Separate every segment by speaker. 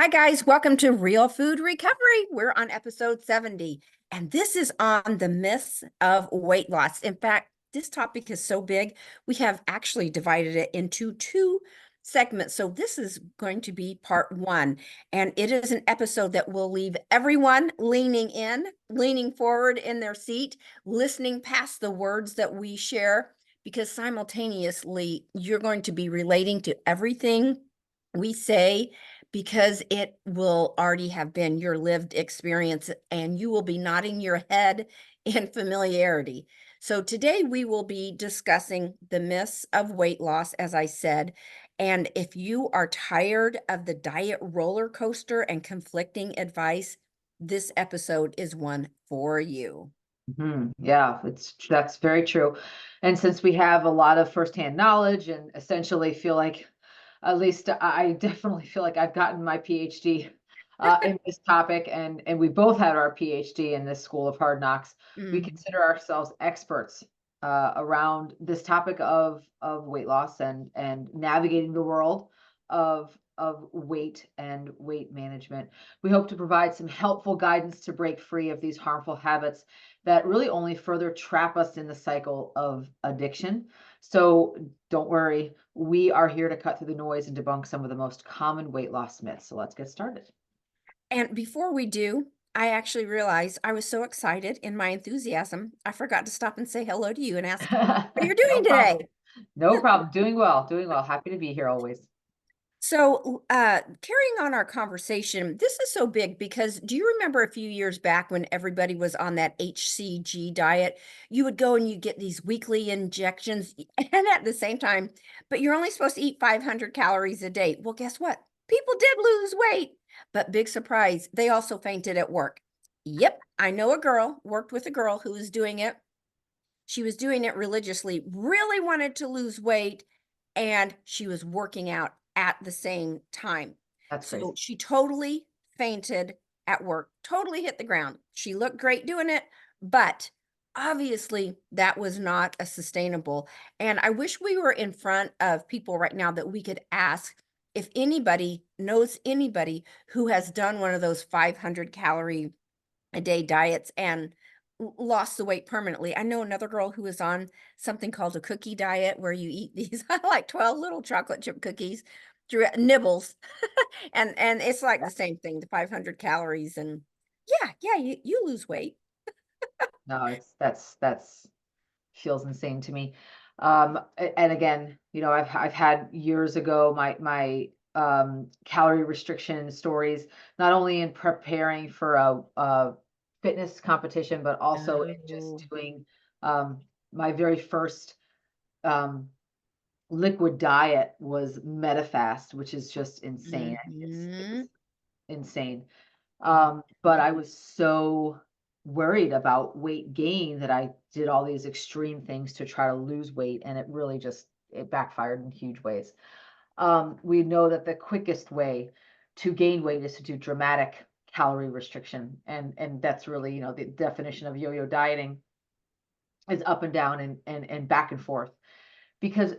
Speaker 1: Hi, guys. Welcome to Real Food Recovery. We're on episode 70, and this is on the myths of weight loss. In fact, this topic is so big, we have actually divided it into two segments. So, this is going to be part one, and it is an episode that will leave everyone leaning in, leaning forward in their seat, listening past the words that we share, because simultaneously, you're going to be relating to everything we say because it will already have been your lived experience and you will be nodding your head in familiarity. So, today we will be discussing the myths of weight loss, as I said. And if you are tired of the diet roller coaster and conflicting advice, this episode is one for you.
Speaker 2: Yeah, that's very true. And since we have a lot of firsthand knowledge and essentially feel like, at least I definitely feel like I've gotten my PhD in this topic, and we both had our PhD in this school of hard knocks. We
Speaker 1: Mm.
Speaker 2: consider ourselves experts around this topic of weight loss and navigating the world of weight and weight management. We hope to provide some helpful guidance to break free of these harmful habits that really only further trap us in the cycle of addiction. So don't worry, we are here to cut through the noise and debunk some of the most common weight loss myths. So let's get started.
Speaker 1: And before we do, I actually realized I was so excited in my enthusiasm, I forgot to stop and say hello to you and ask how you're
Speaker 2: No
Speaker 1: doing
Speaker 2: problem.
Speaker 1: today.
Speaker 2: No problem. Doing well, doing well. Happy to be here always.
Speaker 1: So, carrying on our conversation, this is so big because do you remember a few years back when everybody was on that HCG diet? You would go and you get these weekly injections, and at the same time, but you're only supposed to eat 500 calories a day. Well, guess what? People did lose weight, but big surprise, they also fainted at work. Yep, I know a girl, worked with a girl who was doing it. She was doing it religiously, really wanted to lose weight, and she was working out at the same time.
Speaker 2: That's
Speaker 1: So
Speaker 2: crazy.
Speaker 1: she totally fainted at work, totally hit the ground. She looked great doing it, but obviously that was not a sustainable. And I wish we were in front of people right now that we could ask if anybody knows anybody who has done one of those 500 calorie a day diets and lost the weight permanently. I know another girl who is on something called a cookie diet where you eat these like 12 little chocolate chip cookies, nibbles, and it's like the same thing, the 500 calories and yeah, you lose weight.
Speaker 2: No, that's feels insane to me. And again, I've had years ago my calorie restriction stories, not only in preparing for a fitness competition, but also in
Speaker 1: Oh.
Speaker 2: just doing um, my very first um, liquid diet was Metafast, which is just insane. It was
Speaker 1: Mhm.
Speaker 2: insane. But I was so worried about weight gain that I did all these extreme things to try to lose weight, and it backfired in huge ways. We know that the quickest way to gain weight is to do dramatic calorie restriction, and that's really, the definition of yo-yo dieting is up and down and back and forth because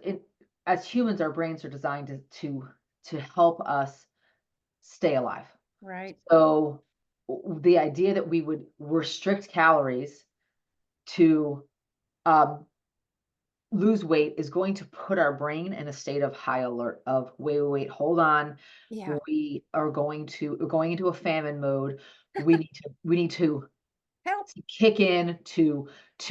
Speaker 2: as humans, our brains are designed to help us stay alive.
Speaker 1: Right.
Speaker 2: So the idea that we would restrict calories to um, lose weight is going to put our brain in a state of high alert of wait, hold on.
Speaker 1: Yeah.
Speaker 2: We're going into a famine mode. We need to
Speaker 1: Help.
Speaker 2: kick in to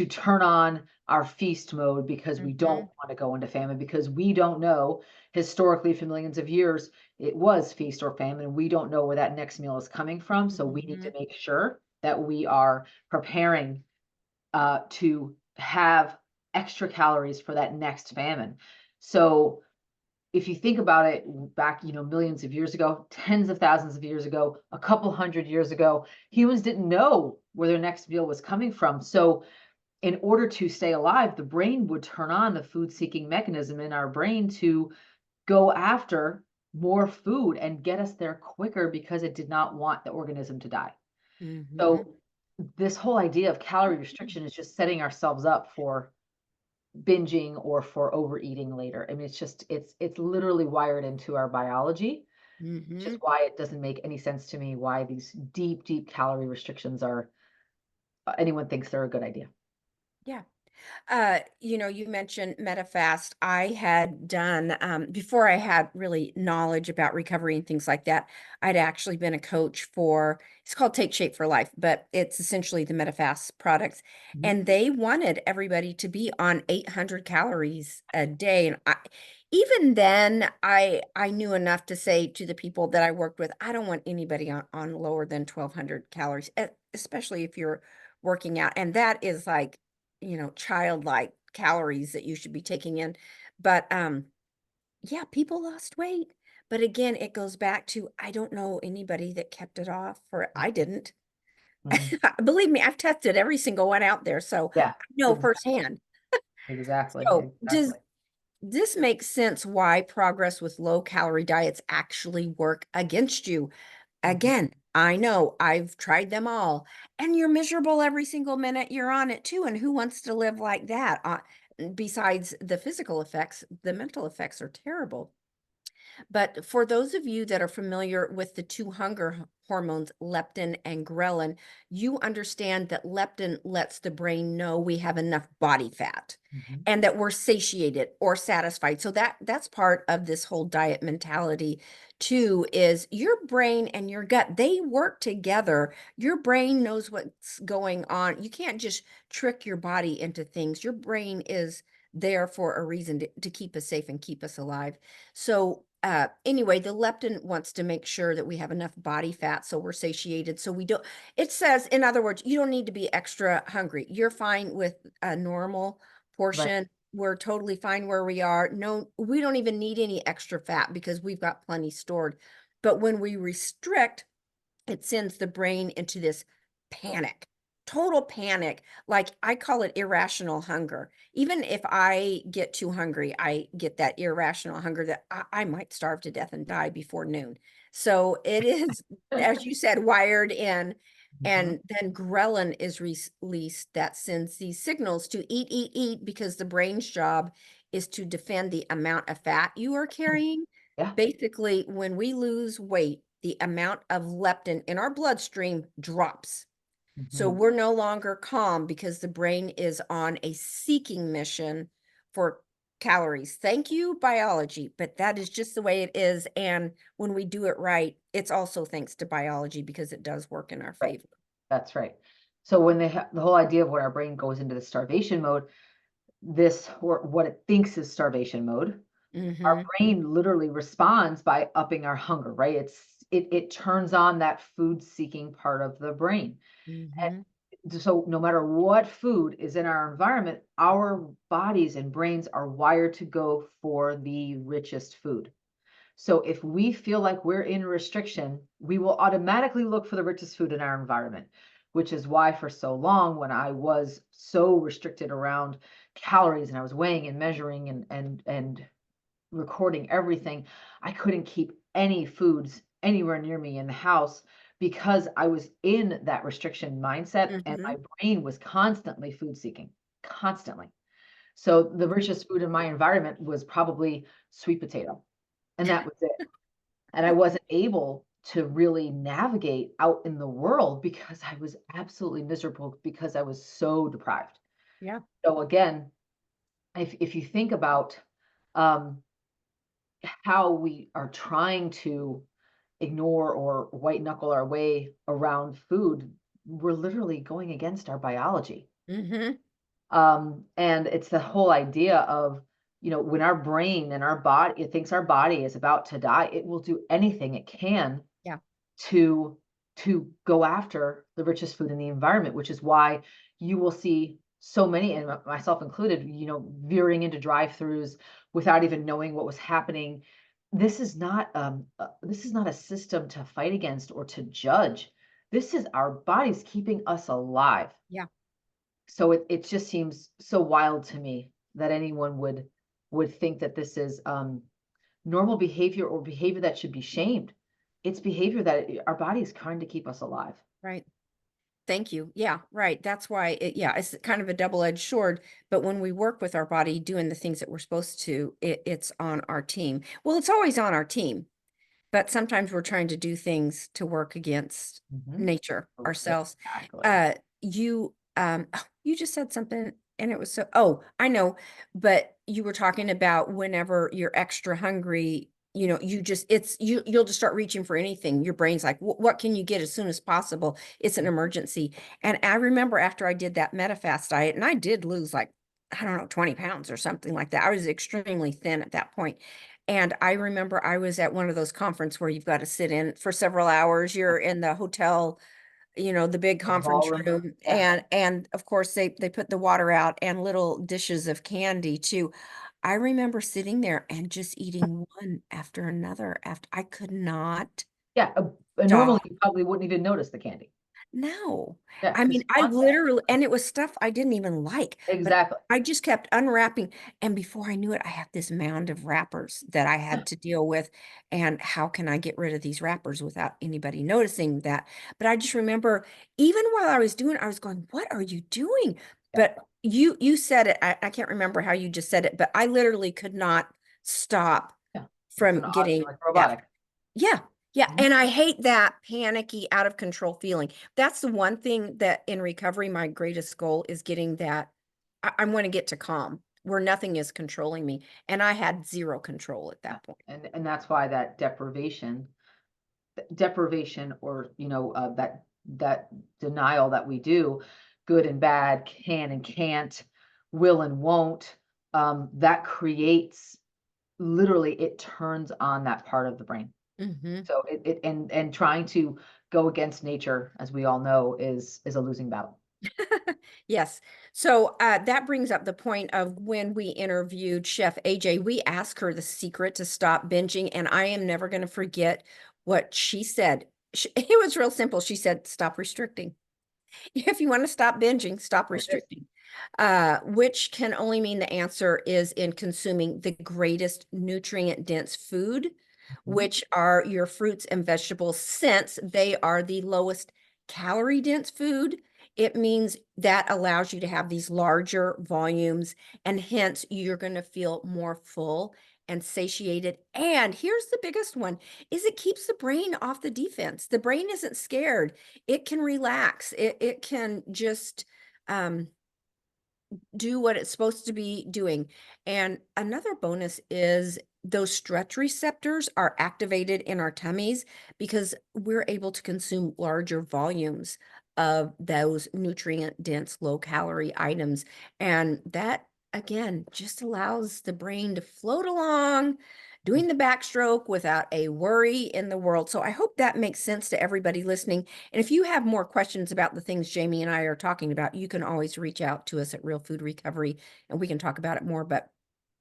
Speaker 2: turn on our feast mode because we don't
Speaker 1: Mhm.
Speaker 2: want to go into famine because we don't know historically for millions of years it was feast or famine. We don't know where that next meal is coming from, so we need to
Speaker 1: Mhm.
Speaker 2: make sure that we are preparing to have extra calories for that next famine. So if you think about it back, millions of years ago, tens of thousands of years ago, a couple hundred years ago, humans didn't know where their next meal was coming from. So, in order to stay alive, the brain would turn on the food seeking mechanism in our brain to go after more food and get us there quicker because it did not want the organism to die.
Speaker 1: Mhm.
Speaker 2: So, this whole idea of calorie restriction is just setting ourselves up for binging or for overeating later. I mean, it's literally wired into our biology. which is
Speaker 1: Hmm.
Speaker 2: why it doesn't make any sense to me why these deep, deep calorie restrictions are, anyone thinks they're a good idea.
Speaker 1: Yeah. You mentioned MetaFast. I had done, before I had really knowledge about recovery and things like that, I'd actually been a coach for, it's called Take Shape for Life, but it's essentially the MetaFast products.
Speaker 2: Mhm.
Speaker 1: And they wanted everybody to be on 800 calories a day. And even then, I knew enough to say to the people that I worked with, I don't want anybody on lower than 1200 calories, especially if you're working out. And that is like, childlike calories that you should be taking in. But yeah, people lost weight. But again, it goes back to I don't know anybody that kept it off, or I didn't.
Speaker 2: Mhm.
Speaker 1: Believe me, I've tested every single one out there, so
Speaker 2: Yeah,
Speaker 1: I know
Speaker 2: exactly,
Speaker 1: firsthand.
Speaker 2: exactly,
Speaker 1: So does
Speaker 2: exactly.
Speaker 1: this make sense why progress with low calorie diets actually work against you?
Speaker 2: Mhm.
Speaker 1: Again, I know I've tried them all, and you're miserable every single minute you're on it too. And who wants to live like that? Besides the physical effects, the mental effects are terrible. But for those of you that are familiar with the two hunger hormones, leptin and ghrelin, you understand that leptin lets the brain know we have enough body fat
Speaker 2: Mhm.
Speaker 1: and that we're satiated or satisfied. So that's part of this whole diet mentality too, is your brain and your gut, they work together. Your brain knows what's going on. You can't just trick your body into things. Your brain is there for a reason to keep us safe and keep us alive. So anyway, the leptin wants to make sure that we have enough body fat so we're satiated. So we don't, it says, in other words, you don't need to be extra hungry. You're fine with a normal
Speaker 2: Right.
Speaker 1: portion. We're totally fine where we are. No, we don't even need any extra fat because we've got plenty stored. But when we restrict, it sends the brain into this panic, total panic. Like I call it irrational hunger. Even if I get too hungry, I get that irrational hunger that I might starve to death and die before noon. So it is, as you said, wired in.
Speaker 2: Mhm.
Speaker 1: And then ghrelin is released that sends these signals to eat, eat, eat, because the brain's job is to defend the amount of fat you are carrying.
Speaker 2: Yeah.
Speaker 1: Basically, when we lose weight, the amount of leptin in our bloodstream drops. So
Speaker 2: Mhm.
Speaker 1: we're no longer calm because the brain is on a seeking mission for calories. Thank you, biology, but that is just the way it is. And when we do it right, it's also thanks to biology because it does work in our
Speaker 2: Right.
Speaker 1: favor.
Speaker 2: That's right. So when the whole idea of when our brain goes into the starvation mode, this or what it thinks is starvation mode, our
Speaker 1: Hmm.
Speaker 2: brain literally responds by upping our hunger, right? It turns on that food seeking part of the brain.
Speaker 1: Hmm.
Speaker 2: And so no matter what food is in our environment, our bodies and brains are wired to go for the richest food. So if we feel like we're in restriction, we will automatically look for the richest food in our environment, which is why for so long, when I was so restricted around calories and I was weighing and measuring and recording everything, I couldn't keep any foods anywhere near me in the house because I was in that restriction mindset and
Speaker 1: Hmm.
Speaker 2: my brain was constantly food seeking, constantly. So the richest food in my environment was probably sweet potato, and that was it. And I wasn't able to really navigate out in the world because I was absolutely miserable because I was so deprived.
Speaker 1: Yeah.
Speaker 2: So again, if you think about um, how we are trying to ignore or white knuckle our way around food, we're literally going against our biology.
Speaker 1: Hmm.
Speaker 2: And it's the whole idea of, when our brain and our body, it thinks our body is about to die, it will do anything it can
Speaker 1: Yeah.
Speaker 2: to go after the richest food in the environment, which is why you will see so many, and myself included, veering into drive-throughs without even knowing what was happening. This is not a system to fight against or to judge. This is our bodies keeping us alive.
Speaker 1: Yeah.
Speaker 2: So it just seems so wild to me that anyone would think that this is normal behavior or behavior that should be shamed. It's behavior that our body is trying to keep us alive.
Speaker 1: Right. Thank you. Yeah, right. That's why yeah, it's kind of a double-edged sword. But when we work with our body doing the things that we're supposed to, it's on our team. Well, it's always on our team. but sometimes we're trying to do things to work against
Speaker 2: Mhm.
Speaker 1: nature
Speaker 2: Oh,
Speaker 1: ourselves.
Speaker 2: exactly.
Speaker 1: You just said something and it was oh, I know, but you were talking about whenever you're extra hungry, you just you'll just start reaching for anything. Your brain's like, what can you get as soon as possible? It's an emergency. And I remember after I did that MetaFast diet, and I did lose like, I don't know, 20 pounds or something like that. I was extremely thin at that point. And I remember I was at one of those conference where you've got to sit in for several hours. You're in the hotel, the big
Speaker 2: The
Speaker 1: conference
Speaker 2: ballroom.
Speaker 1: room,
Speaker 2: Yeah.
Speaker 1: and of course they put the water out and little dishes of candy too. I remember sitting there and just eating one after another after I could not
Speaker 2: Yeah. Normally
Speaker 1: stop.
Speaker 2: you probably wouldn't even notice the candy.
Speaker 1: No.
Speaker 2: Yeah,
Speaker 1: I mean,
Speaker 2: because
Speaker 1: I
Speaker 2: one
Speaker 1: literally, and it was stuff I didn't even like, but
Speaker 2: exactly.
Speaker 1: I just kept unwrapping. And before I knew it, I had this mound of wrappers that I had to deal with. And how can I get rid of these wrappers without anybody noticing that? But I just remember, even while I was doing it, I was going, what are you doing?
Speaker 2: Yeah.
Speaker 1: But you said it. I can't remember how you just said it, but I literally could not stop
Speaker 2: Yeah. It's
Speaker 1: from
Speaker 2: an odd,
Speaker 1: getting
Speaker 2: like
Speaker 1: that.
Speaker 2: robotic.
Speaker 1: Yeah. Yeah.
Speaker 2: Mhm.
Speaker 1: And I hate that panicky, out of control feeling. That's the one thing that in recovery, my greatest goal is getting that. I want to get to calm where nothing is controlling me. And I had zero control at
Speaker 2: Yeah.
Speaker 1: that point.
Speaker 2: And that's why that deprivation or, that denial that we do, good and bad, can and can't, will and won't, that creates literally it turns on that part of the brain.
Speaker 1: Hmm.
Speaker 2: So and trying to go against nature, as we all know, is a losing battle.
Speaker 1: Yes. So that brings up the point of when we interviewed Chef AJ, we asked her the secret to stop binging. And I am never going to forget what she said. It was real simple. She said, stop restricting. If you want to stop binging, stop
Speaker 2: There it is.
Speaker 1: restricting, which can only mean the answer is in consuming the greatest nutrient dense food,
Speaker 2: Mhm.
Speaker 1: which are your fruits and vegetables, since they are the lowest calorie dense food. It means that allows you to have these larger volumes, and hence you're going to feel more full and satiated. And here's the biggest one is it keeps the brain off the defense. The brain isn't scared, it can relax. It can just um, do what it's supposed to be doing. And another bonus is those stretch receptors are activated in our tummies because we're able to consume larger volumes of those nutrient dense, low calorie items. And that, again, just allows the brain to float along, doing the backstroke without a worry in the world. So I hope that makes sense to everybody listening. And if you have more questions about the things Jamie and I are talking about, you can always reach out to us at Real Food Recovery and we can talk about it more. But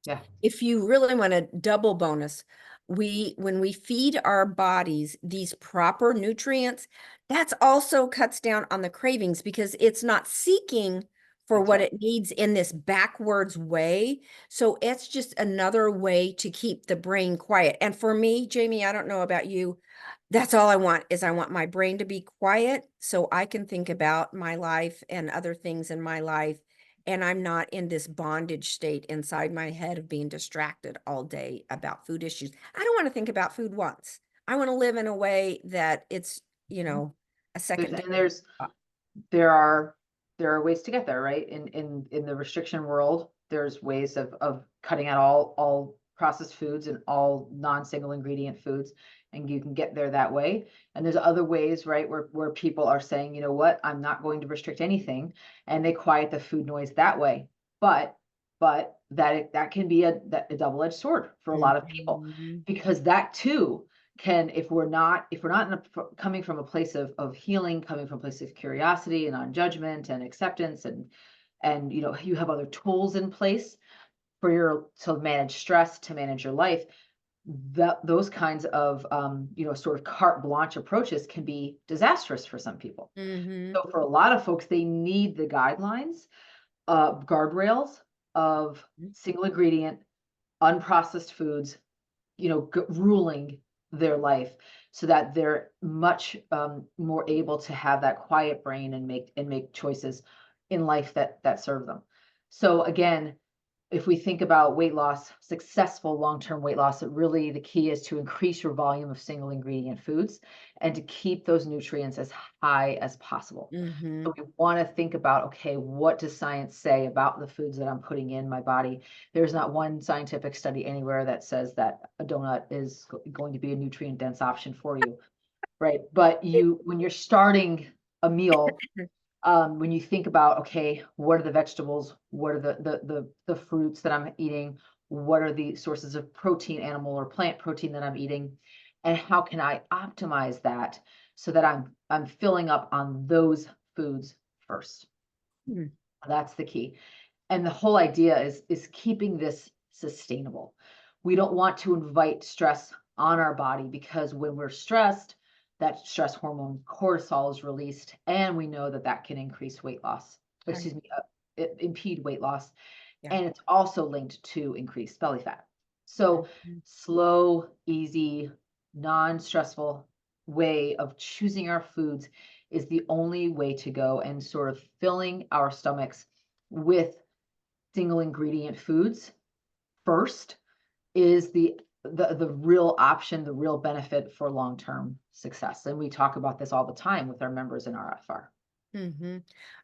Speaker 2: Yeah.
Speaker 1: if you really want a double bonus, when we feed our bodies these proper nutrients, that's also cuts down on the cravings because it's not seeking for
Speaker 2: That's
Speaker 1: what
Speaker 2: right.
Speaker 1: it needs in this backwards way. So it's just another way to keep the brain quiet. And for me, Jamie, I don't know about you, that's all I want is I want my brain to be quiet so I can think about my life and other things in my life, and I'm not in this bondage state inside my head of being distracted all day about food issues. I don't want to think about food once. I want to live in a way that it's,
Speaker 2: Mhm.
Speaker 1: a
Speaker 2: There's
Speaker 1: second.
Speaker 2: and there's there are there are ways to get there, right? In the restriction world, there's ways of cutting out all processed foods and all non-single ingredient foods, and you can get there that way. And there's other ways, right, where people are saying, you know what, I'm not going to restrict anything, and they quiet the food noise that way. But that can be a double-edged sword for a lot of people
Speaker 1: Mhm.
Speaker 2: because that too can if we're not coming from a place of healing, coming from a place of curiosity and non-judgment and acceptance, and you have other tools in place for your to manage stress, to manage your life, that those kinds of sort of carte blanche approaches can be disastrous for some people.
Speaker 1: Mhm.
Speaker 2: So for a lot of folks, they need the guidelines, guardrails of single ingredient unprocessed foods, ruling their life so that they're much more able to have that quiet brain and make choices in life that serve them. So again, if we think about weight loss, successful long-term weight loss, it really, the key is to increase your volume of single ingredient foods and to keep those nutrients as high as possible.
Speaker 1: Mm-hmm.
Speaker 2: So we want to think about, okay, what does science say about the foods that I'm putting in my body? There's not one scientific study anywhere that says that a donut is going to be a nutrient dense option for you, right? But when you're starting a meal, when you think about, okay, what are the vegetables? What are the fruits that I'm eating? What are the sources of protein, animal or plant protein that I'm eating? And how can I optimize that so that I'm filling up on those foods first?
Speaker 1: Mm.
Speaker 2: That's the key. And the whole idea is keeping this sustainable. We don't want to invite stress on our body, because when we're stressed, that stress hormone cortisol is released, and we know that that can increase weight loss.
Speaker 1: Right.
Speaker 2: Excuse me, impede weight loss,
Speaker 1: Yeah.
Speaker 2: and it's also linked to increased belly fat. So
Speaker 1: Mhm.
Speaker 2: slow, easy, non-stressful way of choosing our foods is the only way to go, and sort of filling our stomachs with single ingredient foods first is the real option, the real benefit for long-term success. And we talk about this all the time with our members in RFR.
Speaker 1: Mm-hmm.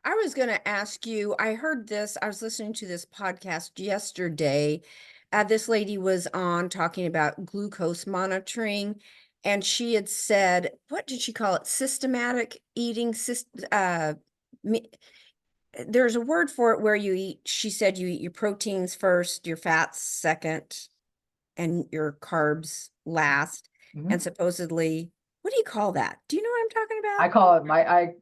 Speaker 1: I was going to ask you, I heard this, I was listening to this podcast yesterday. This lady was on talking about glucose monitoring, and she had said, what did she call it? Systematic eating, me- there's a word for it where you eat, she said you eat your proteins first, your fats second, and your carbs last. And
Speaker 2: Mhm.
Speaker 1: supposedly, what do you call that? Do you know what I'm talking about?
Speaker 2: I call it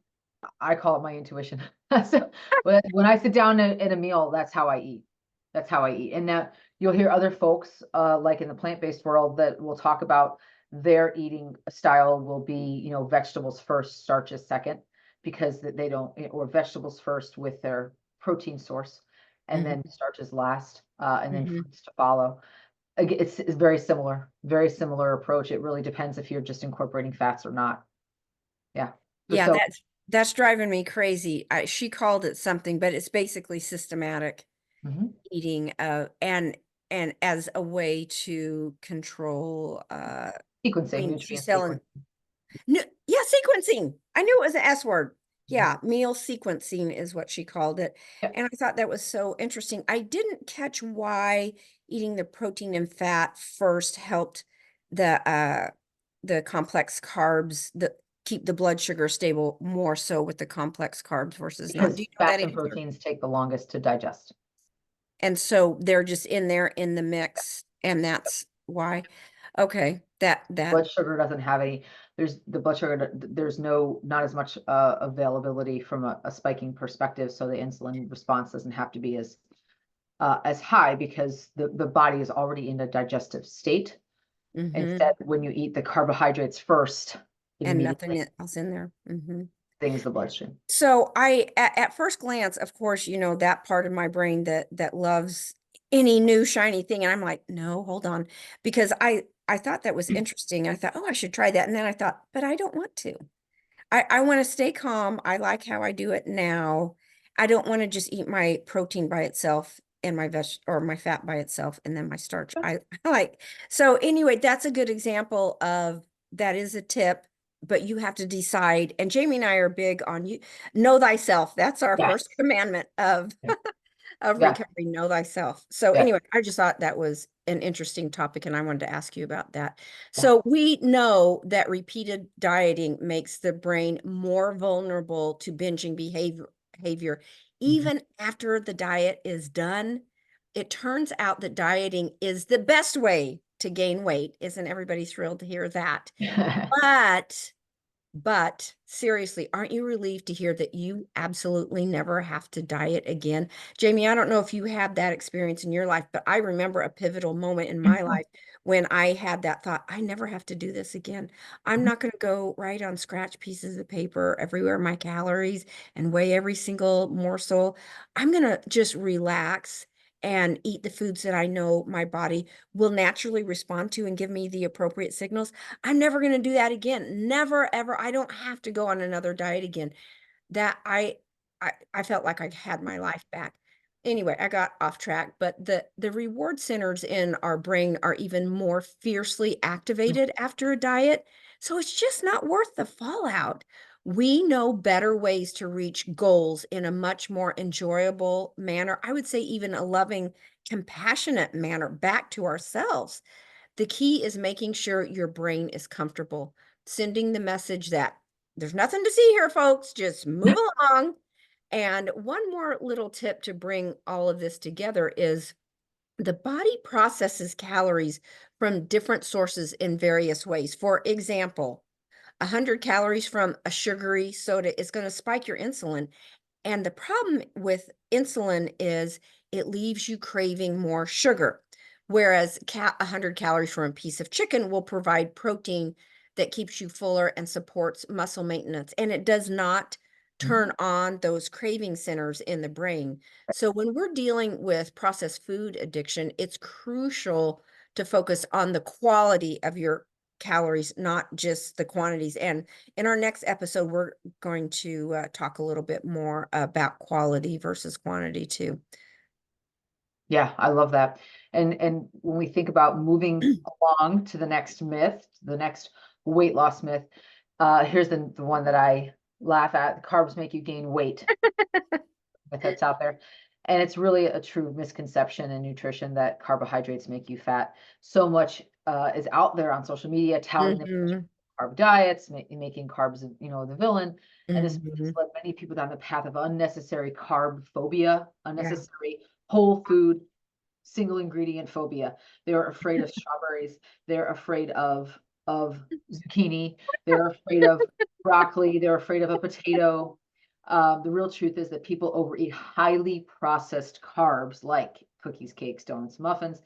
Speaker 2: I call it my intuition. So when I sit down at a meal, that's how I eat. That's how I eat. And now you'll hear other folks, like in the plant-based world, that will talk about their eating style will be, vegetables first, starches second, because they don't, or vegetables first with their protein source, and then starches last, and then
Speaker 1: Mm-hmm.
Speaker 2: fruits to follow. It's very similar approach. It really depends if you're just incorporating fats or not. Yeah.
Speaker 1: Yeah,
Speaker 2: So
Speaker 1: that's driving me crazy. She called it something, but it's basically systematic
Speaker 2: mhm.
Speaker 1: eating, and as a way to control. I
Speaker 2: Sequencing,
Speaker 1: mean, she's
Speaker 2: nutrient
Speaker 1: selling.
Speaker 2: sequencing.
Speaker 1: No, yeah, sequencing. I knew it was an S word.
Speaker 2: Mhm.
Speaker 1: Yeah, meal sequencing is what she called it,
Speaker 2: Yep.
Speaker 1: and I thought that was so interesting. I didn't catch why eating the protein and fat first helped the complex carbs, the keep the blood sugar stable more so with the complex carbs versus not.
Speaker 2: Because
Speaker 1: Do you know that
Speaker 2: fats and
Speaker 1: answer?
Speaker 2: proteins take the longest to digest.
Speaker 1: And so they're just in there in the mix, and that's why. Okay, that
Speaker 2: Blood sugar doesn't have any, the blood sugar, there's not as much availability from a spiking perspective. So the insulin response doesn't have to be as high, because the body is already in a digestive state.
Speaker 1: hmm
Speaker 2: Instead, when you eat the carbohydrates first, it
Speaker 1: and
Speaker 2: immediately
Speaker 1: nothing else in there.
Speaker 2: things the bloodstream.
Speaker 1: So at first glance, of course, that part of my brain that loves any new shiny thing, and I'm like, no, hold on, because I thought that was interesting. I thought, oh, I should try that, and then I thought, but I don't want to. I want to stay calm. I like how I do it now. I don't want to just eat my protein by itself and my or my fat by itself and then my starch. I like, so anyway, that's a good example of that is a tip, but you have to decide. And Jamie and I are big on you know thyself. That's our
Speaker 2: Yes.
Speaker 1: first commandment
Speaker 2: Yeah.
Speaker 1: of
Speaker 2: Yeah.
Speaker 1: recovery, know thyself. So
Speaker 2: Yeah.
Speaker 1: anyway, I just thought that was an interesting topic and I wanted to ask you about that.
Speaker 2: Yeah.
Speaker 1: So we know that repeated dieting makes the brain more vulnerable to binging behavior
Speaker 2: Mhm.
Speaker 1: even after the diet is done. It turns out that dieting is the best way to gain weight. Isn't everybody thrilled to hear that? But seriously, aren't you relieved to hear that you absolutely never have to diet again? Jamie, I don't know if you had that experience in your life, but I remember a pivotal moment in my life when I had that thought, I never have to do this again. I'm not going to go write on scratch pieces of paper everywhere my calories and weigh every single morsel. I'm going to just relax and eat the foods that I know my body will naturally respond to and give me the appropriate signals. I'm never going to do that again. Never, ever. I don't have to go on another diet again. That I felt like I had my life back. anyway, I got off track, but the reward centers in our brain are even more fiercely activated after a diet. So it's just not worth the fallout. We know better ways to reach goals in a much more enjoyable manner. I would say even a loving, compassionate manner back to ourselves. The key is making sure your brain is comfortable, sending the message that there's nothing to see here, folks. Just move along. And one more little tip to bring all of this together is the body processes calories from different sources in various ways. For example, 100 calories from a sugary soda is going to spike your insulin. And the problem with insulin is it leaves you craving more sugar, whereas 100 calories from a piece of chicken will provide protein that keeps you fuller and supports muscle maintenance. And it does not turn on those craving centers in the brain. So when we're dealing with processed food addiction, it's crucial to focus on the quality of your calories, not just the quantities. And in our next episode, we're going to talk a little bit more about quality versus quantity too.
Speaker 2: Yeah, I love that. And when we think about moving along to the next myth, the next weight loss myth, here's the one that I laugh at. Carbs make you gain weight. Myth that's out there. And it's really a true misconception in nutrition that carbohydrates make you fat. So much is out there on social media touting the
Speaker 1: Mhm,
Speaker 2: carb diets, making carbs, the villain. And this has
Speaker 1: mhm.
Speaker 2: led many people down the path of unnecessary carb phobia,
Speaker 1: Yeah.
Speaker 2: unnecessary whole food, single ingredient phobia. They're afraid of strawberries. They're afraid of zucchini. They're afraid of broccoli. They're afraid of a potato. The real truth is that people overeat highly processed carbs like cookies, cakes, donuts, muffins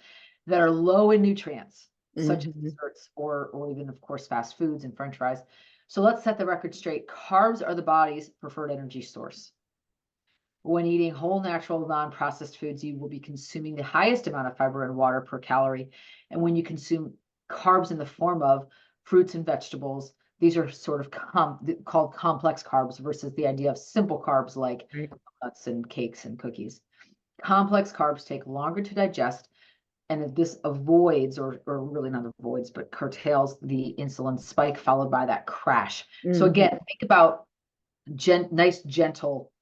Speaker 2: that are low in nutrients, such as
Speaker 1: Mhm.
Speaker 2: desserts or even, of course, fast foods and French fries. So let's set the record straight. Carbs are the body's preferred energy source. When eating whole, natural, non-processed foods, you will be consuming the highest amount of fiber and water per calorie. And when you consume carbs in the form of fruits and vegetables, these are sort of called complex carbs versus the idea of simple carbs like
Speaker 1: Right.
Speaker 2: nuts and cakes and cookies. Complex carbs take longer to digest, and this avoids, or really not avoids, but curtails the insulin spike followed by that crash. So
Speaker 1: Mhm.
Speaker 2: again, think about nice, gentle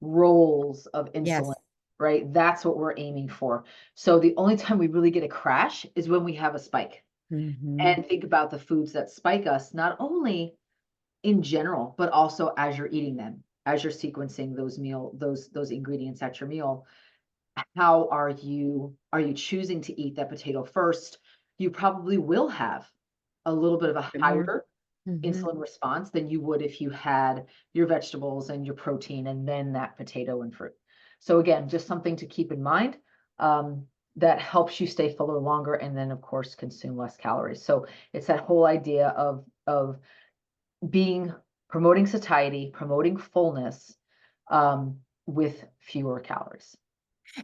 Speaker 2: rolls of
Speaker 1: Yes.
Speaker 2: insulin, right? That's what we're aiming for. So the only time we really get a crash is when we have a spike.
Speaker 1: Mhm.
Speaker 2: And think about the foods that spike us, not only in general, but also as you're eating them, as you're sequencing those ingredients at your meal. How are you choosing to eat that potato first? You probably will have a little bit of a
Speaker 1: Bit more.
Speaker 2: higher
Speaker 1: Mhm.
Speaker 2: insulin response than you would if you had your vegetables and your protein and then that potato and fruit. So again, just something to keep in mind, um, that helps you stay fuller longer and then of course consume less calories. So it's that whole idea of being promoting satiety, promoting fullness, with fewer calories.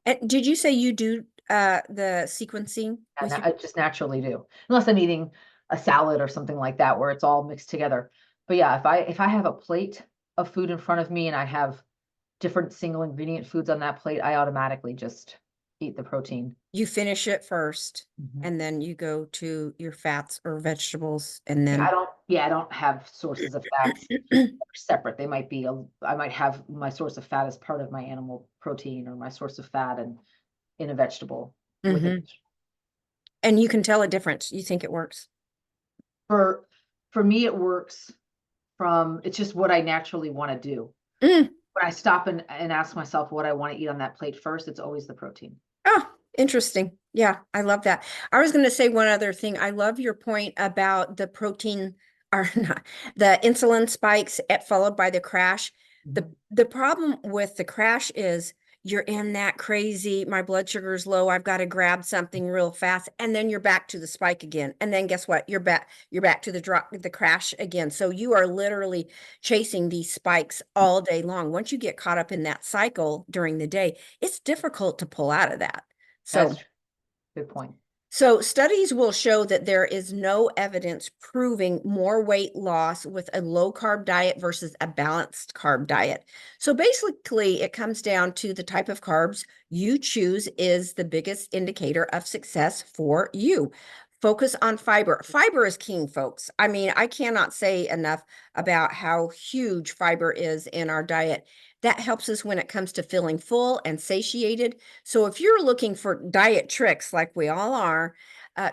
Speaker 1: And did you say you do the sequencing
Speaker 2: And
Speaker 1: with your
Speaker 2: I just naturally do, unless I'm eating a salad or something like that where it's all mixed together. But yeah, if I have a plate of food in front of me and I have different single ingredient foods on that plate, I automatically just eat the protein.
Speaker 1: you finish it first
Speaker 2: Mhm.
Speaker 1: and then you go to your fats or vegetables and
Speaker 2: Yeah,
Speaker 1: then
Speaker 2: I don't have sources of fats that are separate. They might be I might have my source of fat as part of my animal protein or my source of fat and in a vegetable with a
Speaker 1: Mhm. And you can tell a difference. You think it works.
Speaker 2: for for me it works from it's just what I naturally want to do.
Speaker 1: Mm.
Speaker 2: When I stop and ask myself what I wanna eat on that plate first, it's always the protein.
Speaker 1: Oh, interesting. Yeah, I love that. I was going to say one other thing. I love your point about the protein or not the insulin spikes followed by the crash. The
Speaker 2: Mhm.
Speaker 1: the problem with the crash is you're in that crazy, my blood sugar's low, I've got to grab something real fast, and then you're back to the spike again. And then guess what? You're back to the crash again. So you are literally chasing these spikes all day long. Once you get caught up in that cycle during the day, it's difficult to pull out of that.
Speaker 2: That's
Speaker 1: So
Speaker 2: true. Good point.
Speaker 1: So studies will show that there is no evidence proving more weight loss with a low carb diet versus a balanced carb diet. So basically, it comes down to the type of carbs you choose is the biggest indicator of success for you. Focus on fiber. Fiber is king, folks. I mean, I cannot say enough about how huge fiber is in our diet. That helps us when it comes to feeling full and satiated. So if you're looking for diet tricks like we all are,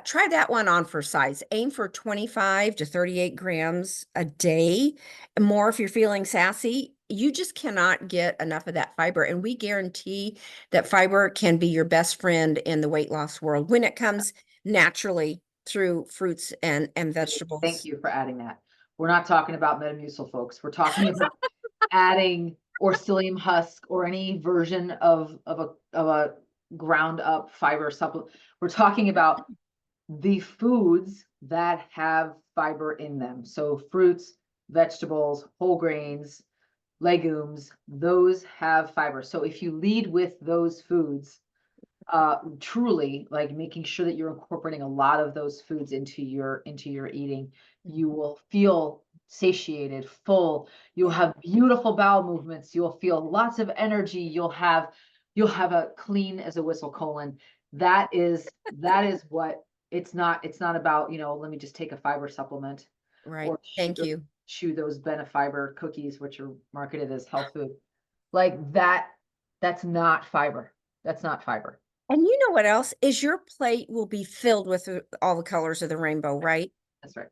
Speaker 1: try that one on for size. Aim for 25 to 38 grams a day. More if you're feeling sassy. You just cannot get enough of that fiber. And we guarantee that fiber can be your best friend in the weight loss world when it comes naturally through fruits and
Speaker 2: Thank
Speaker 1: vegetables.
Speaker 2: you for adding that. We're not talking about Metamucil, folks. We're talking about adding or psyllium husk or any version of a ground up fiber supplement. We're talking about the foods that have fiber in them. So fruits, vegetables, whole grains, legumes, those have fiber. So if you lead with those foods, truly like making sure that you're incorporating a lot of those foods into your eating, you will feel satiated, full, you'll have beautiful bowel movements, you'll feel lots of energy, you'll have a clean as a whistle colon. That is what it's not about, let me just take a fiber supplement
Speaker 1: Right.
Speaker 2: or
Speaker 1: Thank you.
Speaker 2: chew those Benefiber cookies, which are marketed as health food. Like that, that's not fiber. That's not fiber.
Speaker 1: And you know what else is your plate will be filled with all the colors of the rainbow, right?
Speaker 2: That's right.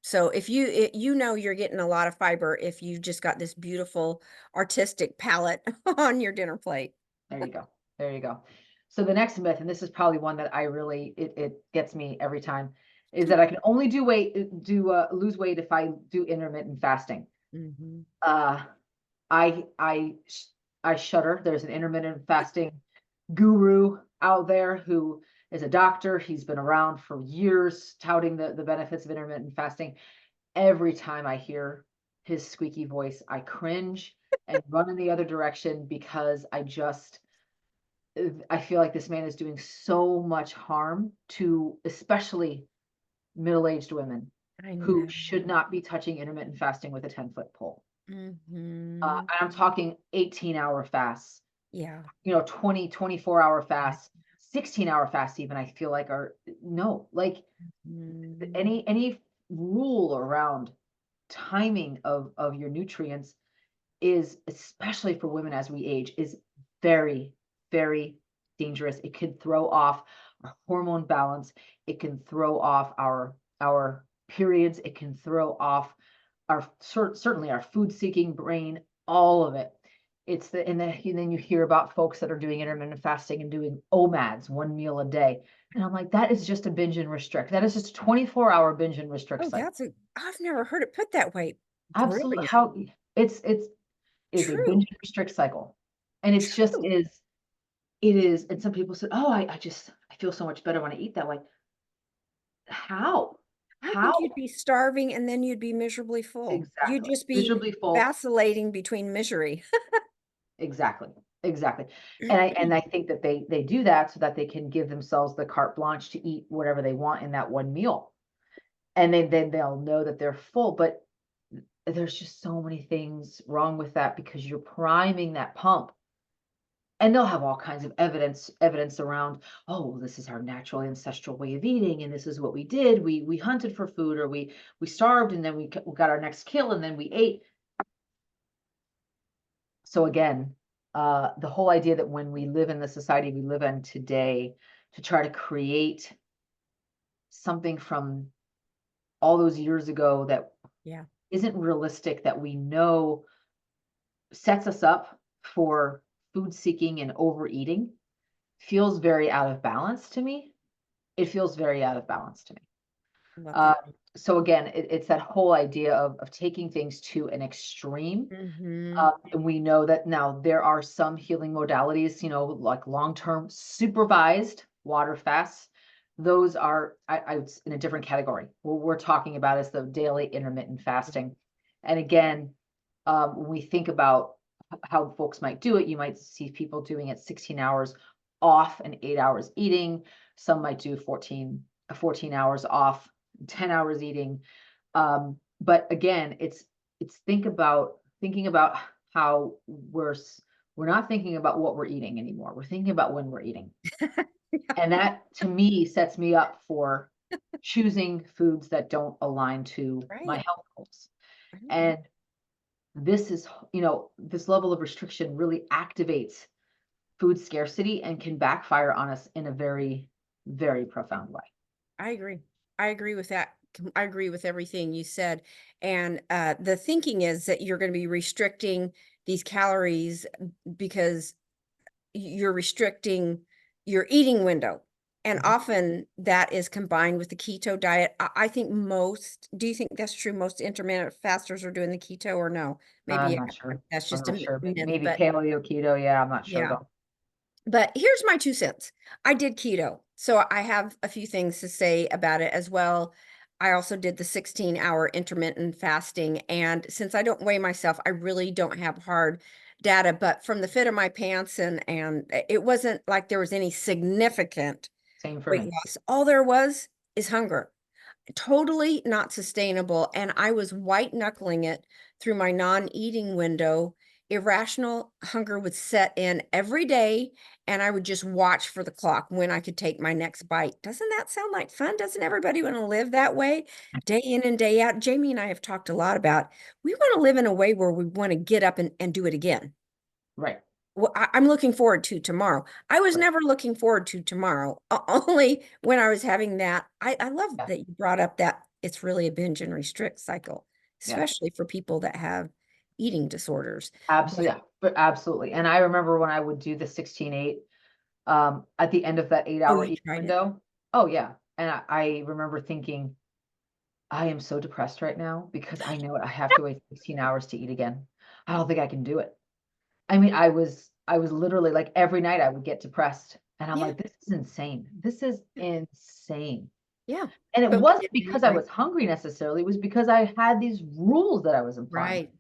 Speaker 1: So if you know you're getting a lot of fiber if you just got this beautiful artistic palette on your dinner plate.
Speaker 2: There you go. There you go. So the next myth, and this is probably one that I really it gets me every time, is that I can only lose weight if I do intermittent fasting.
Speaker 1: Mhm.
Speaker 2: Uh, I shudder. There's an intermittent fasting guru out there who is a doctor. He's been around for years touting the benefits of intermittent fasting. Every time I hear his squeaky voice, I cringe and run in the other direction because I feel like this man is doing so much harm to especially middle-aged women
Speaker 1: I
Speaker 2: who
Speaker 1: know.
Speaker 2: should not be touching intermittent fasting with a 10-foot pole.
Speaker 1: Mhm.
Speaker 2: And I'm talking 18-hour fasts,
Speaker 1: Yeah.
Speaker 2: 20, 24-hour fasts, 16-hour fasts even I feel like are no, like
Speaker 1: Mhm.
Speaker 2: any rule around timing of your nutrients is, especially for women as we age, is very, very dangerous. It could throw off our hormone balance. It can throw off our periods. It can throw off our certainly our food seeking brain, all of it. And then you hear about folks that are doing intermittent fasting and doing OMADs, 1 meal a day. And I'm like, that is just a binge and restrict. That is just a 24-hour binge and restrict
Speaker 1: Oh,
Speaker 2: cycle.
Speaker 1: I've never heard it put that way.
Speaker 2: Absolutely.
Speaker 1: Brilliant.
Speaker 2: How it's is a
Speaker 1: True.
Speaker 2: binge and restrict cycle. And it's just
Speaker 1: True.
Speaker 2: it is, and some people said, oh, I feel so much better when I eat that way. How?
Speaker 1: I think
Speaker 2: How?
Speaker 1: you'd be starving and then you'd be miserably full. You'd
Speaker 2: Exactly.
Speaker 1: just be
Speaker 2: Miserably full.
Speaker 1: vacillating between misery.
Speaker 2: Exactly. Exactly. And I think that they do that so that they can give themselves the carte blanche to eat whatever they want in that one meal. And then they'll know that they're full. But there's just so many things wrong with that because you're priming that pump. And they'll have all kinds of evidence around, oh, this is our natural ancestral way of eating, and this is what we did. We hunted for food, or we starved, and then we got our next kill, and then we ate. So again, the whole idea that when we live in the society we live in today, to try to create something from all those years ago that
Speaker 1: Yeah.
Speaker 2: isn't realistic, that we know sets us up for food seeking and overeating, feels very out of balance to me. It feels very out of balance to me.
Speaker 1: Love
Speaker 2: Um,
Speaker 1: that.
Speaker 2: so again, it's that whole idea of taking things to an extreme.
Speaker 1: Hmm.
Speaker 2: And we know that now there are some healing modalities, like long-term supervised water fasts. Those are in a different category. What we're talking about is the daily intermittent fasting. And again, when we think about how folks might do it, you might see people doing it 16 hours off and 8 hours eating. Some might do 14 hours off, 10 hours eating. But again, it's thinking about how we're not thinking about what we're eating anymore. We're thinking about when we're eating. And that to me sets me up for choosing foods that don't align to my
Speaker 1: Right.
Speaker 2: health goals.
Speaker 1: Right.
Speaker 2: And this is, this level of restriction really activates food scarcity and can backfire on us in a very, very profound way.
Speaker 1: I agree. I agree with that. I agree with everything you said. And the thinking is that you're going to be restricting these calories because you're restricting your eating window. And
Speaker 2: Mhm.
Speaker 1: often that is combined with the keto diet. I think do you think that's true? Most intermittent fasters are doing the keto or no?
Speaker 2: I'm
Speaker 1: Maybe
Speaker 2: not sure.
Speaker 1: that's
Speaker 2: I'm
Speaker 1: just
Speaker 2: not
Speaker 1: a
Speaker 2: sure.
Speaker 1: myth,
Speaker 2: Maybe
Speaker 1: but
Speaker 2: paleo, keto. Yeah, I'm not sure
Speaker 1: yeah.
Speaker 2: though.
Speaker 1: But here's my 2 cents. I did keto, so I have a few things to say about it as well. I also did the 16-hour intermittent fasting, and since I don't weigh myself, I really don't have hard data, but from the fit of my pants and it wasn't like there was any significant
Speaker 2: Same for
Speaker 1: weight
Speaker 2: me.
Speaker 1: loss. All there was is hunger. Totally not sustainable, and I was white knuckling it through my non-eating window. Irrational hunger would set in every day, and I would just watch for the clock when I could take my next bite. Doesn't that sound like fun? Doesn't everybody want to live that way day in and day out? Jamie and I have talked a lot about we want to live in a way where we want to get up and do it again.
Speaker 2: Right.
Speaker 1: Well, I'm looking forward to tomorrow. I was
Speaker 2: Right.
Speaker 1: never looking forward to tomorrow, only when I was having that. I love
Speaker 2: Yeah.
Speaker 1: that you brought up that it's really a binge and restrict cycle,
Speaker 2: Yeah.
Speaker 1: especially for people that have eating disorders.
Speaker 2: Absolutely.
Speaker 1: But
Speaker 2: Yeah. But absolutely. And I remember when I would do the 16-8, at the end of that eight
Speaker 1: oh,
Speaker 2: hour
Speaker 1: you
Speaker 2: eating
Speaker 1: tried it?
Speaker 2: window. Oh yeah. And I remember thinking, I am so depressed right now because I know I have to wait 16 hours to eat again. I don't think I can do it. I mean, I was literally like every night I would get depressed and I'm
Speaker 1: Yeah,
Speaker 2: like, this is insane. This is insane.
Speaker 1: yeah.
Speaker 2: And it
Speaker 1: But we
Speaker 2: wasn't
Speaker 1: did it,
Speaker 2: because I
Speaker 1: right?
Speaker 2: was hungry necessarily. It was because I had these rules that I was implying.
Speaker 1: Right.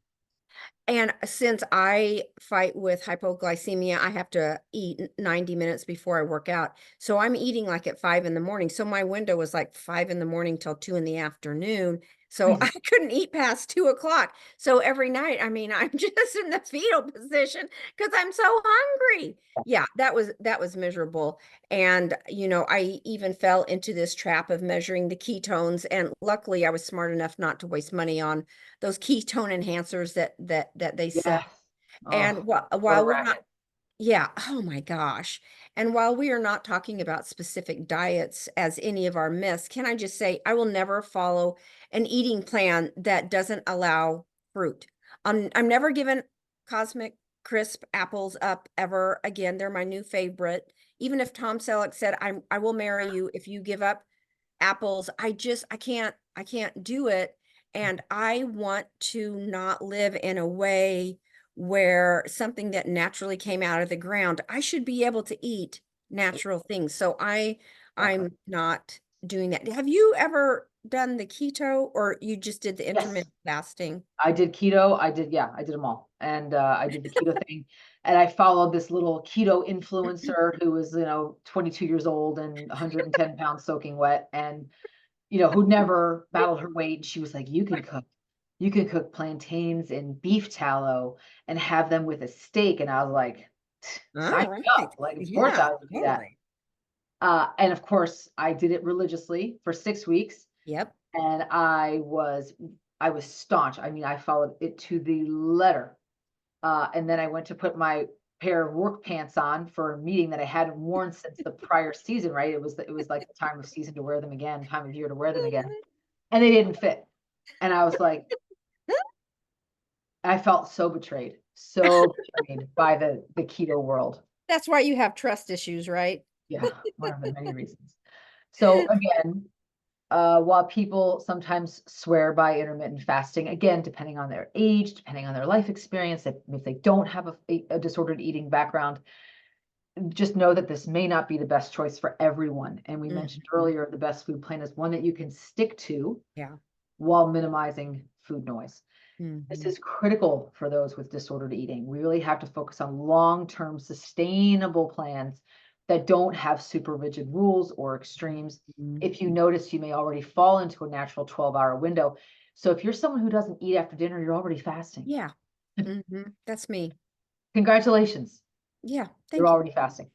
Speaker 1: And since I fight with hypoglycemia, I have to eat 90 minutes before I work out. So I'm eating like at 5 in the morning. So my window was like 5 in the morning till 2 in the afternoon. So I
Speaker 2: Crazy.
Speaker 1: couldn't eat past 2 o'clock. So every night, I mean, I'm just in the fetal position because I'm so hungry. Yeah, that was miserable. And I even fell into this trap of measuring the ketones. And luckily I was smart enough not to waste money on those ketone enhancers that they sell.
Speaker 2: Yes.
Speaker 1: And
Speaker 2: Oh,
Speaker 1: while
Speaker 2: what a
Speaker 1: we're not,
Speaker 2: racket.
Speaker 1: yeah, oh my gosh. And while we are not talking about specific diets as any of our myths, can I just say I will never follow an eating plan that doesn't allow fruit. I'm never giving Cosmic Crisp apples up ever again. They're my new favorite. Even if Tom Selleck said I will marry you if you give up apples. I can't do it. And I want to not live in a way where something that naturally came out of the ground, I should be able to eat natural things. So
Speaker 2: Exactly.
Speaker 1: I'm not doing that. Have you ever done the keto or you just did the
Speaker 2: Yes.
Speaker 1: intermittent fasting?
Speaker 2: I did keto. Yeah, I did them all. And I did the keto thing. And I followed this little keto influencer who was, 22 years old and 110 pounds soaking wet and, who'd never battled her weight. She was like, you can cook plantains in beef tallow and have them with a steak. And I was like,
Speaker 1: All
Speaker 2: sign me
Speaker 1: right.
Speaker 2: up. Like, of course
Speaker 1: Yeah,
Speaker 2: I would do that.
Speaker 1: totally.
Speaker 2: And of course I did it religiously for 6 weeks.
Speaker 1: Yep.
Speaker 2: And I was staunch. I mean, I followed it to the letter. And then I went to put my pair of work pants on for a meeting that I hadn't worn since the prior season, right? It was like the time of season to wear them again, time of year to wear them again. And they didn't fit. And I was like, I felt so betrayed by the keto world.
Speaker 1: That's why you have trust issues, right?
Speaker 2: Yeah, one of the many reasons. So again, while people sometimes swear by intermittent fasting, again, depending on their age, depending on their life experience, if they don't have a disordered eating background, just know that this may not be the best choice for everyone. And we mentioned
Speaker 1: Mhm.
Speaker 2: earlier, the best food plan is one that you can stick to
Speaker 1: Yeah.
Speaker 2: while minimizing food noise. This
Speaker 1: Mhm.
Speaker 2: is critical for those with disordered eating. We really have to focus on long-term sustainable plans that don't have super rigid rules or extremes.
Speaker 1: Mhm.
Speaker 2: If you notice, you may already fall into a natural 12-hour window. So if you're someone who doesn't eat after dinner, you're already fasting.
Speaker 1: Yeah. That's me.
Speaker 2: Congratulations,
Speaker 1: Yeah.
Speaker 2: you're
Speaker 1: Thank you.
Speaker 2: already fasting.